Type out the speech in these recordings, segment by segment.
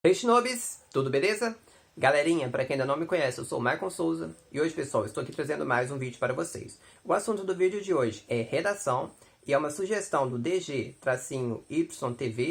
Hey Shinobis, tudo beleza? Galerinha, para quem ainda não me conhece, eu sou o Michael Souza e hoje, pessoal, estou aqui trazendo mais um vídeo para vocês. O assunto do vídeo de hoje é redação e é uma sugestão do DG-YTV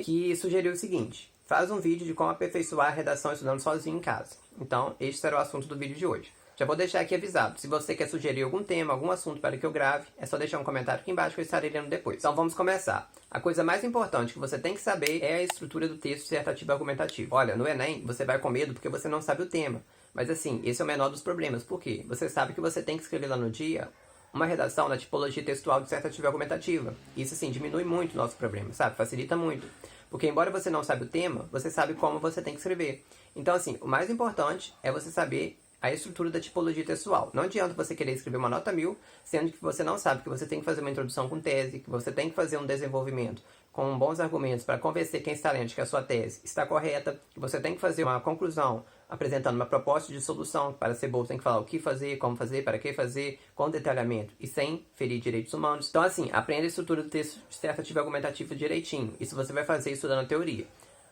que sugeriu o seguinte: faz um vídeo de como aperfeiçoar a redação estudando sozinho em casa. Então, este será o assunto do vídeo de hoje. Já vou deixar aqui avisado, se você quer sugerir algum tema, algum assunto para que eu grave, é só deixar um comentário aqui embaixo que eu estarei lendo depois. Então vamos começar. A coisa mais importante que você tem que saber é a estrutura do texto dissertativo argumentativo. Olha, no Enem você vai com medo porque você não sabe o tema. Mas assim, esse é o menor dos problemas. Por quê? Você sabe que você tem que escrever lá no dia uma redação na tipologia textual dissertativa argumentativa. Isso assim, diminui muito o nosso problema, sabe? Facilita muito. Porque embora você não saiba o tema, você sabe como você tem que escrever. Então assim, o mais importante é você saber a estrutura da tipologia textual. Não adianta você querer escrever uma nota 1000, sendo que você não sabe que você tem que fazer uma introdução com tese, que você tem que fazer um desenvolvimento com bons argumentos para convencer quem está lendo de que a sua tese está correta, que você tem que fazer uma conclusão apresentando uma proposta de solução. Para ser bom, tem que falar o que fazer, como fazer, para que fazer, com detalhamento e sem ferir direitos humanos. Então assim, aprenda a estrutura do texto dissertativo argumentativo direitinho. Isso você vai fazer estudando a teoria.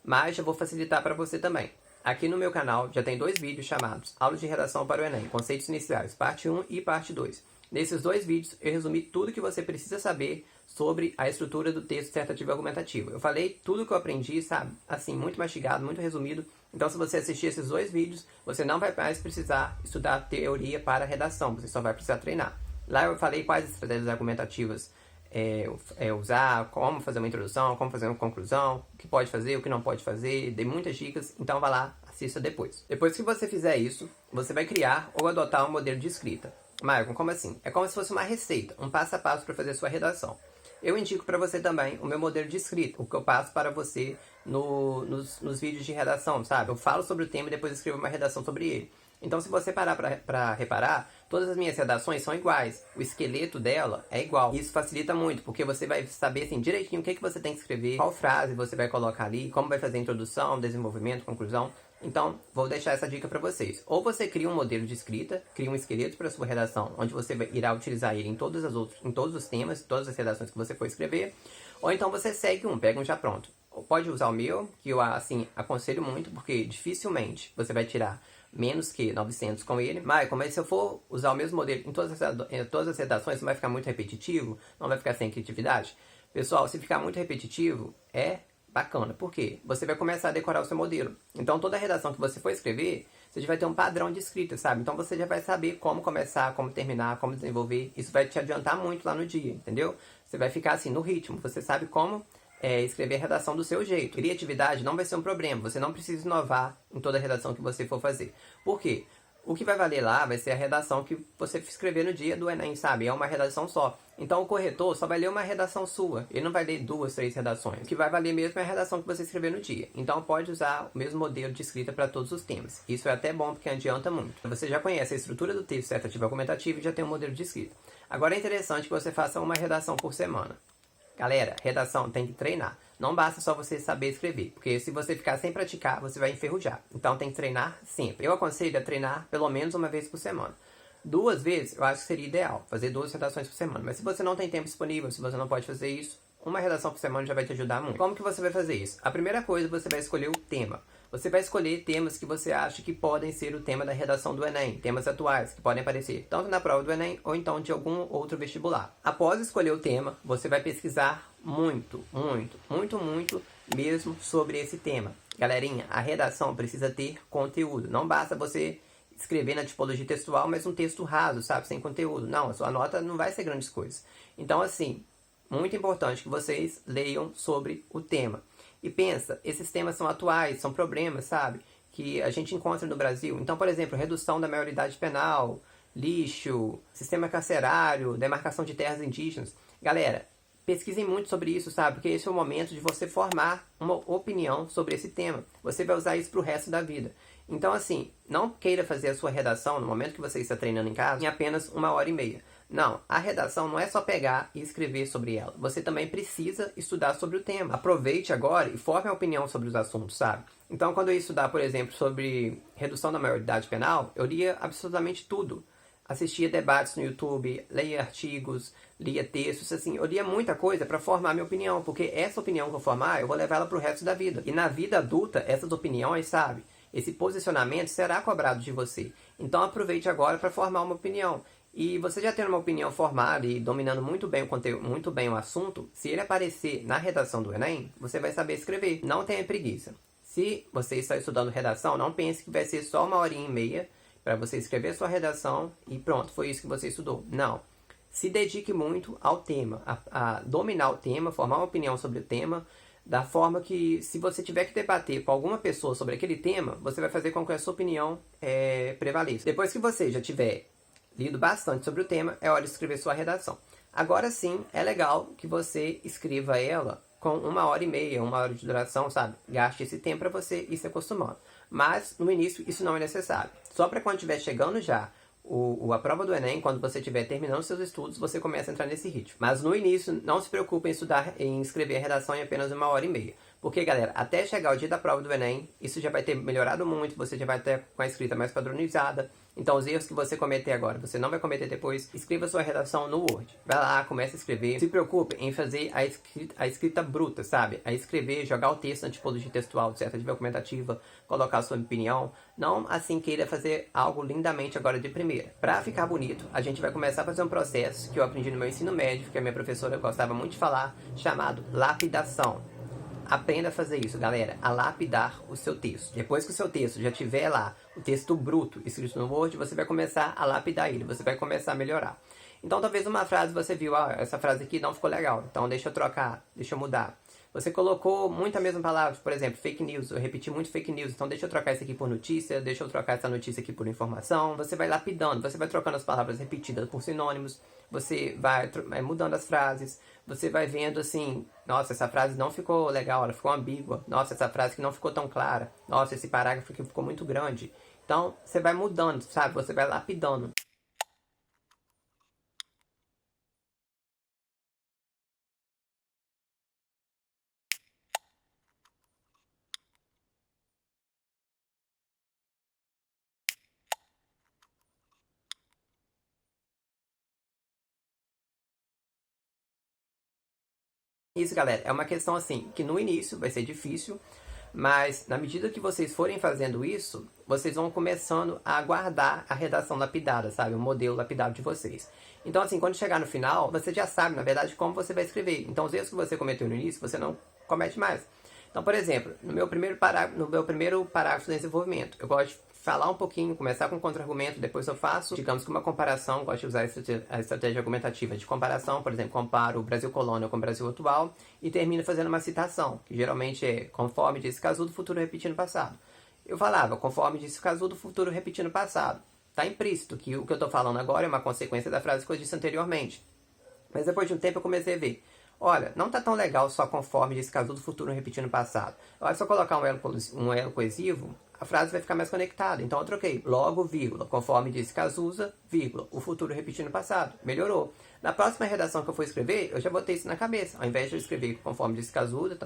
Mas eu vou facilitar para você também. Aqui no meu canal já tem dois vídeos chamados Aulas de Redação para o Enem, Conceitos Iniciais, parte 1 e parte 2. Nesses dois vídeos eu resumi tudo que você precisa saber sobre a estrutura do texto dissertativo argumentativo. Eu falei tudo que eu aprendi, sabe? Assim, muito mastigado, muito resumido. Então se você assistir esses dois vídeos, você não vai mais precisar estudar teoria para redação, você só vai precisar treinar. Lá eu falei quais estratégias argumentativas usar, como fazer uma introdução, como fazer uma conclusão, o que pode fazer, o que não pode fazer, dei muitas dicas, então vá lá, assista depois. Depois que você fizer isso, você vai criar ou adotar um modelo de escrita. Maicon, como assim? É como se fosse uma receita, um passo a passo para fazer a sua redação. Eu indico para você também o meu modelo de escrita, o que eu passo para você nos vídeos de redação, sabe? Eu falo sobre o tema e depois escrevo uma redação sobre ele. Então, se você parar para reparar, todas as minhas redações são iguais. O esqueleto dela é igual. Isso facilita muito, porque você vai saber assim, direitinho o que você tem que escrever, qual frase você vai colocar ali, como vai fazer a introdução, desenvolvimento, conclusão. Então, vou deixar essa dica para vocês. Ou você cria um modelo de escrita, cria um esqueleto para sua redação, onde você irá utilizar ele em todos os temas, todas as redações que você for escrever. Ou então você segue pega um já pronto. Pode usar o meu, que eu assim aconselho muito, porque dificilmente você vai tirar menos que 900 com ele. Mas se eu for usar o mesmo modelo em todas as redações, não vai ficar muito repetitivo, não vai ficar sem criatividade. Pessoal, se ficar muito repetitivo, é bacana. Por quê? Você vai começar a decorar o seu modelo. Então, toda redação que você for escrever, você já vai ter um padrão de escrita, sabe? Então, você já vai saber como começar, como terminar, como desenvolver. Isso vai te adiantar muito lá no dia, entendeu? Você vai ficar assim, no ritmo. Você sabe como escrever a redação do seu jeito. Criatividade não vai ser um problema. Você não precisa inovar em toda a redação que você for fazer. Por quê? O que vai valer lá vai ser a redação que você escrever no dia do Enem, sabe? É uma redação só. Então o corretor só vai ler uma redação sua. Ele não vai ler 2, 3 redações. O que vai valer mesmo é a redação que você escrever no dia. Então pode usar o mesmo modelo de escrita para todos os temas. Isso é até bom porque adianta muito. Você já conhece a estrutura do texto dissertativo argumentativo e já tem um modelo de escrita. Agora é interessante que você faça uma redação por semana. Galera, redação tem que treinar. Não basta só você saber escrever, porque se você ficar sem praticar, você vai enferrujar. Então tem que treinar sempre. Eu aconselho a treinar pelo menos uma vez por semana. 2 vezes eu acho que seria ideal, fazer 2 redações por semana. Mas se você não tem tempo disponível, se você não pode fazer isso, uma redação por semana já vai te ajudar muito. Como que você vai fazer isso? A primeira coisa, você vai escolher o tema. Você vai escolher temas que você acha que podem ser o tema da redação do Enem, temas atuais que podem aparecer tanto na prova do Enem ou então de algum outro vestibular. Após escolher o tema, você vai pesquisar muito mesmo sobre esse tema. Galerinha, a redação precisa ter conteúdo. Não basta você escrever na tipologia textual, mas um texto raso, sabe, sem conteúdo. Não, a sua nota não vai ser grandes coisas. Então, assim, muito importante que vocês leiam sobre o tema. E pensa, esses temas são atuais, são problemas, sabe? Que a gente encontra no Brasil. Então, por exemplo, redução da maioridade penal, lixo, sistema carcerário, demarcação de terras indígenas. Galera, pesquisem muito sobre isso, sabe? Porque esse é o momento de você formar uma opinião sobre esse tema. Você vai usar isso para o resto da vida. Então, assim, não queira fazer a sua redação no momento que você está treinando em casa em apenas 1h30. Não, a redação não é só pegar e escrever sobre ela. Você também precisa estudar sobre o tema. Aproveite agora e forme a opinião sobre os assuntos, sabe? Então, quando eu estudar, por exemplo, sobre redução da maioridade penal, eu lia absolutamente tudo. assistia debates no YouTube, lia artigos, lia textos, assim, eu lia muita coisa para formar minha opinião, porque essa opinião que eu formar, eu vou levar ela pro resto da vida. E na vida adulta, essas opiniões, sabe, esse posicionamento será cobrado de você. Então aproveite agora para formar uma opinião. E você já tendo uma opinião formada e dominando muito bem o conteúdo, muito bem o assunto, se ele aparecer na redação do Enem, você vai saber escrever. Não tenha preguiça. Se você está estudando redação, não pense que vai ser só 1h30 para você escrever sua redação e pronto, foi isso que você estudou. Não. Se dedique muito ao tema, a dominar o tema, formar uma opinião sobre o tema, da forma que, se você tiver que debater com alguma pessoa sobre aquele tema, você vai fazer com que a sua opinião prevaleça. Depois que você já tiver lido bastante sobre o tema, é hora de escrever sua redação. Agora sim, é legal que você escreva ela com 1h30, 1 hora de duração, sabe? Gaste esse tempo para você ir se acostumando. Mas, no início, isso não é necessário. Só para quando estiver chegando já a prova do Enem, quando você estiver terminando seus estudos, você começa a entrar nesse ritmo. Mas no início, não se preocupe em escrever a redação em apenas 1h30. Porque, galera, até chegar o dia da prova do Enem, isso já vai ter melhorado muito, você já vai ter com a escrita mais padronizada. Então, os erros que você cometer agora, você não vai cometer depois. Escreva sua redação no Word. Vai lá, comece a escrever. Se preocupe em fazer a escrita bruta, sabe? A escrever, jogar o texto na tipologia textual, certa argumentativa, colocar a sua opinião. Não assim queira fazer algo lindamente agora de primeira. Pra ficar bonito, a gente vai começar a fazer um processo que eu aprendi no meu ensino médio, que a minha professora gostava muito de falar, chamado lapidação. Aprenda a fazer isso, galera, a lapidar o seu texto. Depois que o seu texto já tiver lá, o texto bruto escrito no Word, você vai começar a lapidar ele, você vai começar a melhorar. Então, talvez uma frase você viu, essa frase aqui não ficou legal, então deixa eu trocar, deixa eu mudar. Você colocou muita mesma palavra, por exemplo, fake news, eu repeti muito fake news, então deixa eu trocar isso aqui por notícia, deixa eu trocar essa notícia aqui por informação. Você vai lapidando, você vai trocando as palavras repetidas por sinônimos, você vai mudando as frases, você vai vendo assim, nossa, essa frase não ficou legal, ela ficou ambígua, nossa, essa frase que não ficou tão clara, nossa, esse parágrafo aqui ficou muito grande. Então, você vai mudando, sabe? Você vai lapidando. Isso, galera, é uma questão assim, que no início vai ser difícil, mas na medida que vocês forem fazendo isso, vocês vão começando a guardar a redação lapidada, sabe? O modelo lapidado de vocês. Então, assim, quando chegar no final, você já sabe, na verdade, como você vai escrever. Então, os erros que você cometeu no início, você não comete mais. Então, por exemplo, no meu primeiro parágrafo de desenvolvimento, eu gosto de falar um pouquinho, começar com um contra-argumento, depois eu faço, digamos que uma comparação, gosto de usar a estratégia argumentativa de comparação, por exemplo, comparo o Brasil colônia com o Brasil atual e termino fazendo uma citação, que geralmente é conforme disse Casudo, futuro repetindo passado. Eu falava, conforme disse Casudo, futuro repetindo passado. Está implícito que o que eu estou falando agora é uma consequência da frase que eu disse anteriormente. Mas depois de um tempo eu comecei a ver, olha, não tá tão legal só conforme disse Casudo, futuro repetindo o passado. Olha, se eu colocar um elo coesivo, a frase vai ficar mais conectada. Então eu troquei logo, vírgula, conforme disse Cazuza, vírgula, o futuro repetindo o passado. Melhorou. Na próxima redação que eu for escrever, eu já botei isso na cabeça. Ao invés de eu escrever conforme disse Cazuza,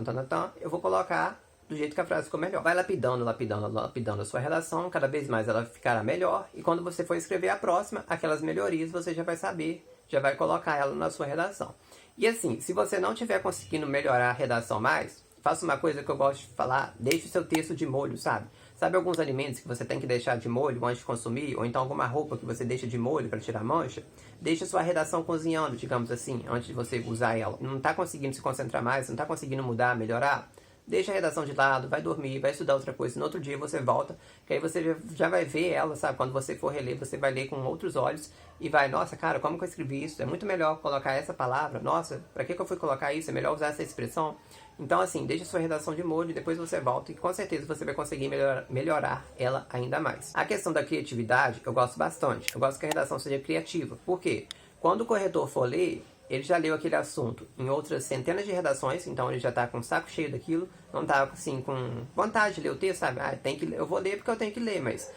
eu vou colocar do jeito que a frase ficou melhor. Vai lapidando, lapidando, lapidando a sua redação, cada vez mais ela ficará melhor. E quando você for escrever a próxima, aquelas melhorias você já vai saber, já vai colocar ela na sua redação. E assim, se você não estiver conseguindo melhorar a redação mais, faça uma coisa que eu gosto de falar, deixe o seu texto de molho, sabe? Sabe alguns alimentos que você tem que deixar de molho antes de consumir? Ou então alguma roupa que você deixa de molho para tirar mancha? Deixe a sua redação cozinhando, digamos assim, antes de você usar ela. Não está conseguindo se concentrar mais, não está conseguindo mudar, melhorar? Deixa a redação de lado, vai dormir, vai estudar outra coisa. No outro dia você volta, que aí você já vai ver ela, sabe? Quando você for reler, você vai ler com outros olhos e vai, nossa, cara, como que eu escrevi isso? É muito melhor colocar essa palavra. Nossa, pra que eu fui colocar isso? É melhor usar essa expressão. Então, assim, deixa a sua redação de molho e depois você volta e com certeza você vai conseguir melhorar ela ainda mais. A questão da criatividade, eu gosto bastante. Eu gosto que a redação seja criativa. Por quê? Quando o corretor for ler, ele já leu aquele assunto em outras centenas de redações, então ele já está com o saco cheio daquilo, não está assim com vontade de ler o texto, sabe? Eu vou ler porque eu tenho que ler, mas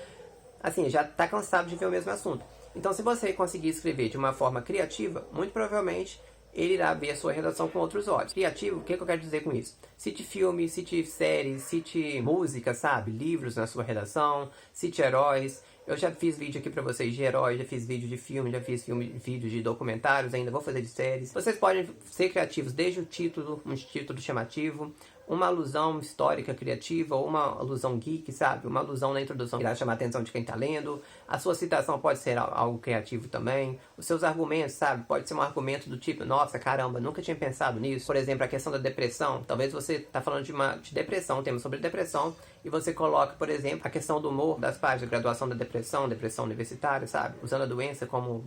assim, já está cansado de ver o mesmo assunto. Então, se você conseguir escrever de uma forma criativa, muito provavelmente ele irá ver a sua redação com outros olhos. Criativo, o que eu quero dizer com isso? Cite filmes, cite séries, cite música, sabe? Livros na sua redação, cite heróis. Eu já fiz vídeo aqui pra vocês de heróis, já fiz vídeo de filme, já fiz vídeo de documentários, ainda vou fazer de séries. Vocês podem ser criativos desde o título, um título chamativo, uma alusão histórica criativa, ou uma alusão geek, sabe? Uma alusão na introdução que irá chamar a atenção de quem tá lendo. A sua citação pode ser algo criativo também. Os seus argumentos, sabe? Pode ser um argumento do tipo, nossa, caramba, nunca tinha pensado nisso. Por exemplo, a questão da depressão. Talvez você tá falando de depressão, um tema sobre depressão, e você coloca, por exemplo, a questão do humor das páginas, graduação da depressão universitária, sabe? Usando a doença como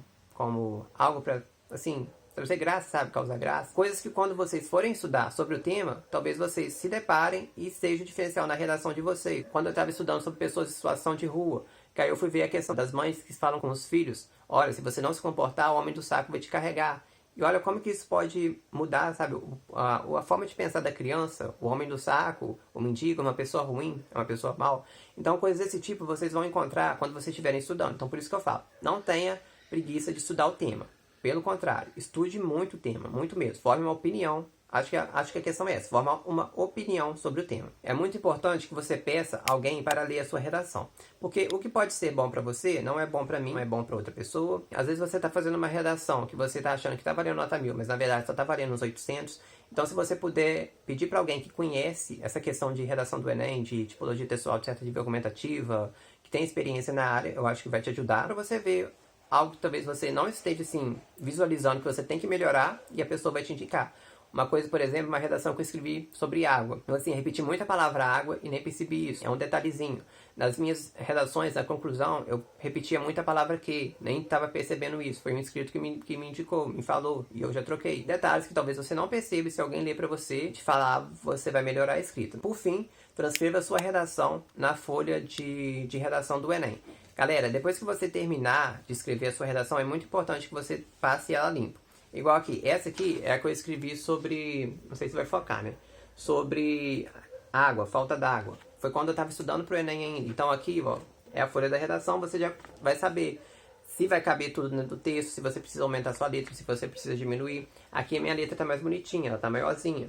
algo pra, assim, trazer graça, sabe? Causar graça. Coisas que quando vocês forem estudar sobre o tema, talvez vocês se deparem e seja o diferencial na redação de vocês. Quando eu estava estudando sobre pessoas em situação de rua, que aí eu fui ver a questão das mães que falam com os filhos, olha, se você não se comportar, o homem do saco vai te carregar. E olha como que isso pode mudar, sabe? A forma de pensar da criança, o homem do saco, o mendigo, uma pessoa ruim, uma pessoa mal. Então, coisas desse tipo vocês vão encontrar quando vocês estiverem estudando. Então, por isso que eu falo, não tenha preguiça de estudar o tema. Pelo contrário, estude muito o tema, muito mesmo. Forme uma opinião. Acho que a questão é essa, formar uma opinião sobre o tema. É muito importante que você peça alguém para ler a sua redação. Porque o que pode ser bom para você, não é bom para mim, não é bom para outra pessoa. Às vezes você está fazendo uma redação que você está achando que está valendo nota 1000, mas na verdade só está valendo uns 800. Então se você puder pedir para alguém que conhece essa questão de redação do Enem, de tipologia textual, de certa nível argumentativa, que tem experiência na área, eu acho que vai te ajudar para você ver algo que talvez você não esteja assim visualizando que você tem que melhorar e a pessoa vai te indicar. Uma coisa, por exemplo, uma redação que eu escrevi sobre água. Eu, assim, repeti muito a palavra água e nem percebi isso. É um detalhezinho. Nas minhas redações, na conclusão, eu repetia muito a palavra que. Nem estava percebendo isso. Foi um inscrito que me indicou, me falou. E eu já troquei. Detalhes que talvez você não perceba. Se alguém ler para você, te falar, você vai melhorar a escrita. Por fim, transcreva a sua redação na folha de redação do Enem. Galera, depois que você terminar de escrever a sua redação, é muito importante que você passe ela limpo. Igual aqui, essa aqui é a que eu escrevi sobre, não sei se vai focar, né? Sobre água, falta d'água. Foi quando eu estava estudando pro Enem ainda. Então aqui, ó, é a folha da redação, você já vai saber se vai caber tudo dentro do texto, se você precisa aumentar sua letra, se você precisa diminuir. Aqui a minha letra tá mais bonitinha, ela tá maiorzinha.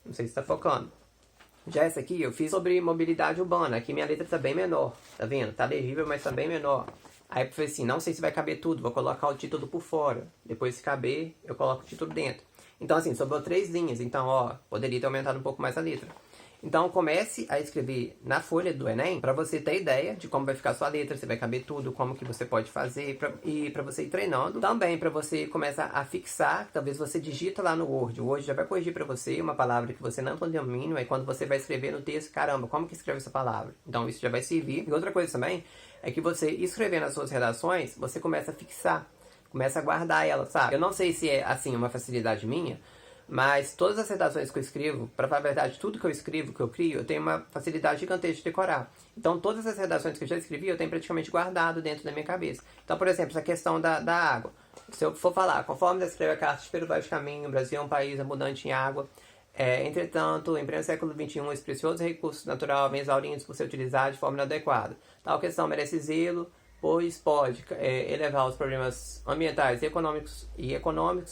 Não sei se tá focando. Já essa aqui eu fiz sobre mobilidade urbana. Aqui minha letra tá bem menor, tá vendo? Tá legível, mas tá bem menor. Aí eu falei assim, não sei se vai caber tudo, vou colocar o título por fora. Depois, se caber, eu coloco o título dentro. Então, assim, sobrou 3 linhas. Então, ó, poderia ter aumentado um pouco mais a letra. Então, comece a escrever na folha do Enem para você ter ideia de como vai ficar a sua letra, se vai caber tudo, como que você pode fazer, e para você ir treinando. Também para você começar a fixar, talvez você digita lá no Word. O Word já vai corrigir para você uma palavra que você não domina, aí quando você vai escrever no texto, caramba, como que escreve essa palavra? Então, isso já vai servir. E outra coisa também é que você, escrevendo as suas redações, você começa a fixar, começa a guardar ela, sabe? Eu não sei se é, assim, uma facilidade minha, mas todas as redações que eu escrevo, para falar a verdade, tudo que eu escrevo, que eu crio, eu tenho uma facilidade gigantesca de decorar. Então, todas as redações que eu já escrevi, eu tenho praticamente guardado dentro da minha cabeça. Então, por exemplo, essa questão da água. Se eu for falar, conforme descreve a Carta de Perigoso Caminho, o Brasil é um país abundante em água. Entretanto, em pleno século XXI, esse precioso recurso natural vem exaurindo por ser utilizado de forma inadequada. Tal questão merece zelo, pois pode elevar os problemas ambientais e econômicos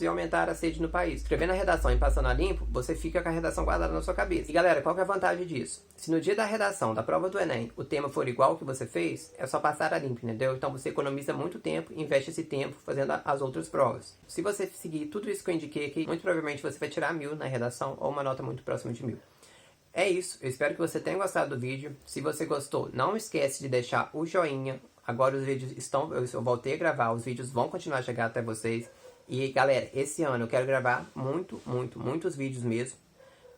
e aumentar a sede no país. Escrevendo a redação e passando a limpo, você fica com a redação guardada na sua cabeça. E galera, qual que é a vantagem disso? Se no dia da redação, da prova do Enem, o tema for igual ao que você fez, é só passar a limpo, entendeu? Então você economiza muito tempo e investe esse tempo fazendo as outras provas. Se você seguir tudo isso que eu indiquei aqui, muito provavelmente você vai tirar 1000 na redação ou uma nota muito próxima de 1000. É isso, eu espero que você tenha gostado do vídeo. Se você gostou, não esquece de deixar o joinha. Agora os vídeos estão, eu voltei a gravar, os vídeos vão continuar a chegar até vocês. E galera, esse ano eu quero gravar muitos vídeos mesmo.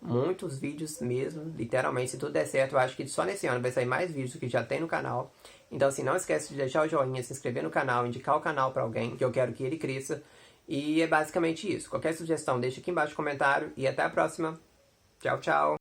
Muitos vídeos mesmo, literalmente, se tudo der certo, eu acho que só nesse ano vai sair mais vídeos do que já tem no canal. Então assim, não esquece de deixar o joinha, se inscrever no canal, indicar o canal pra alguém, que eu quero que ele cresça. E é basicamente isso. Qualquer sugestão, deixa aqui embaixo no comentário e até a próxima. Tchau, tchau.